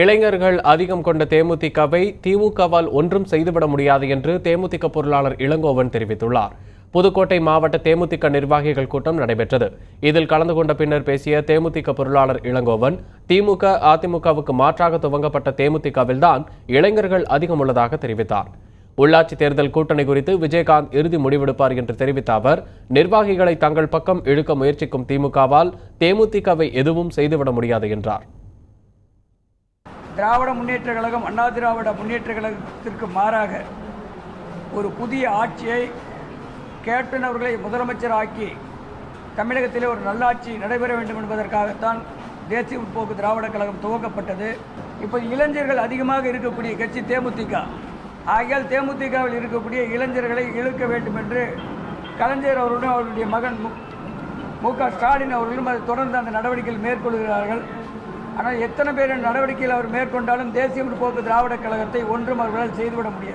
இளைஞர்கள் அதிகம் கொண்ட தேமுதிகவை திமுகவால் ஒன்றும் செய்துவிட முடியாது என்று தேமுதிக பொருளாளர் இளங்கோவன் தெரிவித்துள்ளார். புதுக்கோட்டை மாவட்ட தேமுதிக நிர்வாகிகள் கூட்டம் நடைபெற்றது. இதில் கலந்து கொண்ட பின்னர் பேசிய தேமுதிக பொருளாளர் இளங்கோவன், திமுக அதிமுகவுக்கு மாற்றாக துவங்கப்பட்ட தேமுதிகவில்தான் இளைஞர்கள் அதிகம் உள்ளதாக தெரிவித்தார். உள்ளாட்சி தேர்தல் கூட்டணி குறித்து விஜயகாந்த் இறுதி முடிவெடுப்பார் என்று தெரிவித்த அவர், நிர்வாகிகளை தங்கள் பக்கம் இழுக்க முயற்சிக்கும் திமுகவால் தேமுதிகவை எதுவும் செய்துவிட முடியாது என்றார். திராவிட முன்னேற்ற கழகம் அண்ணா திராவிட முன்னேற்ற கழகத்திற்கு மாறாக ஒரு புதிய ஆட்சியை கேப்டன் அவர்களை முதலமைச்சர் ஆக்கி தமிழகத்திலே ஒரு நல்லாட்சி நடைபெற வேண்டும் என்பதற்காகத்தான் தேசிய முற்போக்கு திராவிட கழகம் துவக்கப்பட்டது. இப்போது இளைஞர்கள் அதிகமாக இருக்கக்கூடிய கட்சி தேமுதிக. ஆகையால் தேமுதிகவில் இருக்கக்கூடிய இளைஞர்களை இழுக்க வேண்டும் என்று கலைஞர் அவர்களுடன் அவருடைய மகன் மு.க. ஸ்டாலின் அவர்களும் அதை தொடர்ந்து அந்த நடவடிக்கைகள் மேற்கொள்கிறார்கள். ஆனால் எத்தனை பேரின் நடவடிக்கையில் அவர் மேற்கொண்டாலும் தேசிய முற்போக்கு திராவிட கழகத்தை ஒன்றும் அவர்களால் செய்துவிட முடியாது.